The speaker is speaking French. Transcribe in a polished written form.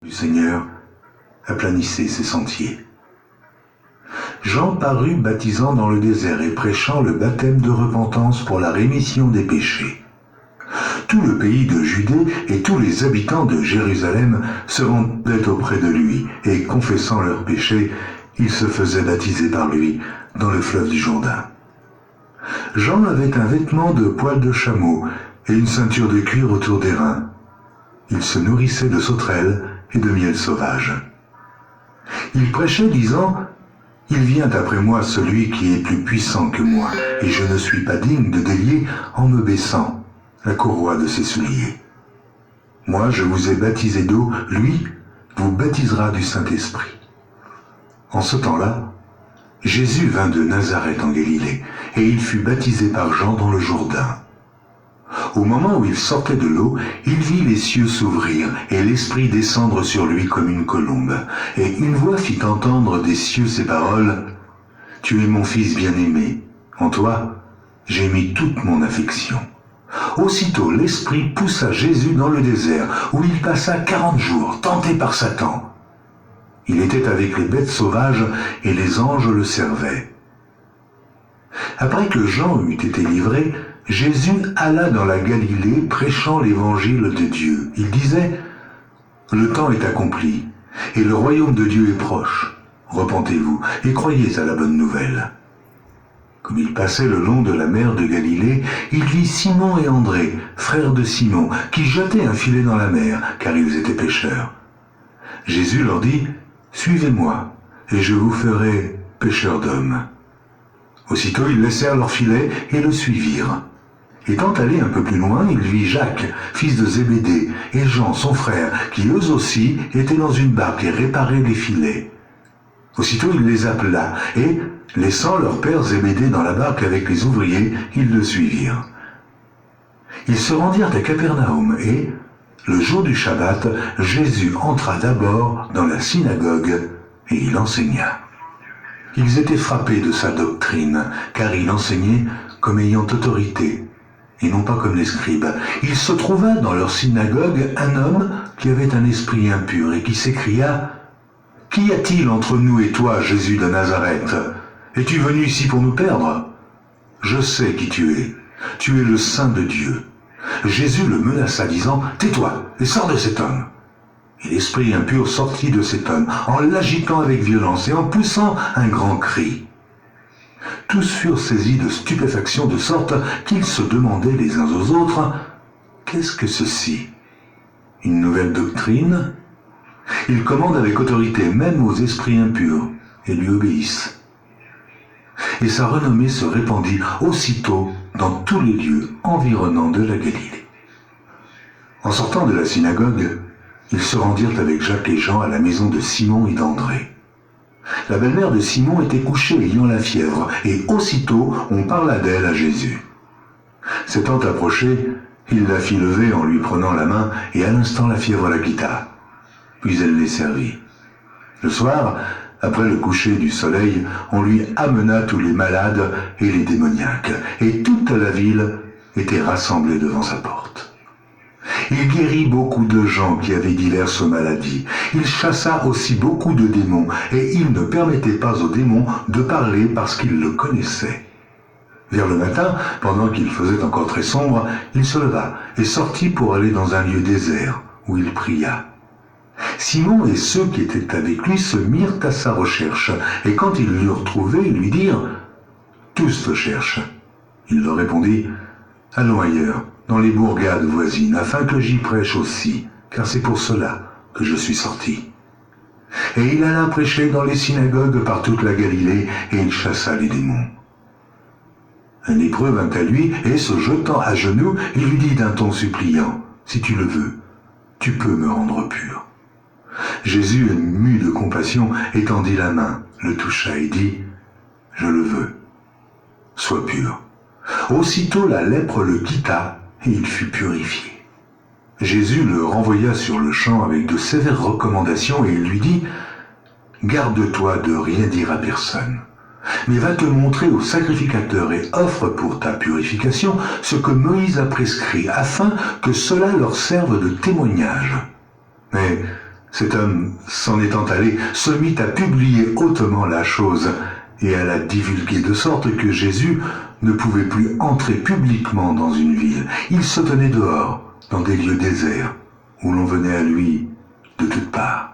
du Seigneur, aplanissez ses sentiers. Jean parut baptisant dans le désert et prêchant le baptême de repentance pour la rémission des péchés. Tout le pays de Judée et tous les habitants de Jérusalem se rendaient auprès de lui, et confessant leurs péchés, ils se faisaient baptiser par lui dans le fleuve du Jourdain. Jean avait un vêtement de poil de chameau et une ceinture de cuir autour des reins. Il se nourrissait de sauterelles et de miel sauvage. Il prêchait disant « Il vient après moi celui qui est plus puissant que moi, et je ne suis pas digne de délier en me baissant la courroie de ses souliers. Moi je vous ai baptisé d'eau, lui vous baptisera du Saint-Esprit. » En ce temps-là, Jésus vint de Nazareth en Galilée, et il fut baptisé par Jean dans le Jourdain. Au moment où il sortait de l'eau, il vit les cieux s'ouvrir et l'Esprit descendre sur lui comme une colombe. Et une voix fit entendre des cieux ces paroles « Tu es mon Fils bien-aimé, en toi j'ai mis toute mon affection. » Aussitôt l'Esprit poussa Jésus dans le désert, où il passa 40 jours, tenté par Satan. Il était avec les bêtes sauvages et les anges le servaient. Après que Jean eut été livré, Jésus alla dans la Galilée prêchant l'évangile de Dieu. Il disait « Le temps est accompli et le royaume de Dieu est proche. Repentez-vous et croyez à la bonne nouvelle. » Comme il passait le long de la mer de Galilée, il vit Simon et André, frères de Simon, qui jetaient un filet dans la mer, car ils étaient pêcheurs. Jésus leur dit « Suivez-moi, et je vous ferai pêcheurs d'hommes. » Aussitôt ils laissèrent leur filet et le suivirent. Étant allé un peu plus loin, il vit Jacques, fils de Zébédée, et Jean, son frère, qui eux aussi étaient dans une barque et réparaient les filets. Aussitôt il les appela, et, laissant leur père Zébédée dans la barque avec les ouvriers, ils le suivirent. Ils se rendirent à Capernaum, et, le jour du Shabbat, Jésus entra d'abord dans la synagogue, et il enseigna. Ils étaient frappés de sa doctrine, car il enseignait comme ayant autorité, et non pas comme les scribes. Il se trouva dans leur synagogue un homme qui avait un esprit impur, et qui s'écria « Qu'y a-t-il entre nous et toi, Jésus de Nazareth? Es-tu venu ici pour nous perdre? Je sais qui tu es le Saint de Dieu. » Jésus le menaça, disant « Tais-toi et sors de cet homme. » Et l'esprit impur sortit de cet homme, en l'agitant avec violence et en poussant un grand cri. Tous furent saisis de stupéfaction de sorte qu'ils se demandaient les uns aux autres « Qu'est-ce que ceci? Une nouvelle doctrine ?» Il commande avec autorité même aux esprits impurs et lui obéissent. Et sa renommée se répandit aussitôt dans tous les lieux environnants de la Galilée. En sortant de la synagogue, ils se rendirent avec Jacques et Jean à la maison de Simon et d'André. La belle-mère de Simon était couchée ayant la fièvre, et aussitôt on parla d'elle à Jésus. S'étant approché, il la fit lever en lui prenant la main, et à l'instant la fièvre la quitta. Puis elle les servit. Le soir, après le coucher du soleil, on lui amena tous les malades et les démoniaques, et toute la ville était rassemblée devant sa porte. Il guérit beaucoup de gens qui avaient diverses maladies. Il chassa aussi beaucoup de démons, et il ne permettait pas aux démons de parler parce qu'ils le connaissaient. Vers le matin, pendant qu'il faisait encore très sombre, il se leva et sortit pour aller dans un lieu désert, où il pria. Simon et ceux qui étaient avec lui se mirent à sa recherche, et quand ils l'eurent trouvé, ils lui dirent « Tous te cherchent. » Il leur répondit « Allons ailleurs, dans les bourgades voisines, afin que j'y prêche aussi, car c'est pour cela que je suis sorti. » Et il alla prêcher dans les synagogues par toute la Galilée, et il chassa les démons. Un lépreux vint à lui, et se jetant à genoux, il lui dit d'un ton suppliant « Si tu le veux, tu peux me rendre pur. » Jésus, ému de compassion, étendit la main, le toucha et dit « Je le veux, sois pur. » Aussitôt la lèpre le quitta et il fut purifié. Jésus le renvoya sur le champ avec de sévères recommandations et il lui dit « Garde-toi de rien dire à personne, mais va te montrer au sacrificateur et offre pour ta purification ce que Moïse a prescrit, afin que cela leur serve de témoignage. Mais Cet homme, s'en étant allé, se mit à publier hautement la chose et à la divulguer de sorte que Jésus ne pouvait plus entrer publiquement dans une ville. Il se tenait dehors, dans des lieux déserts, où l'on venait à lui de toutes parts.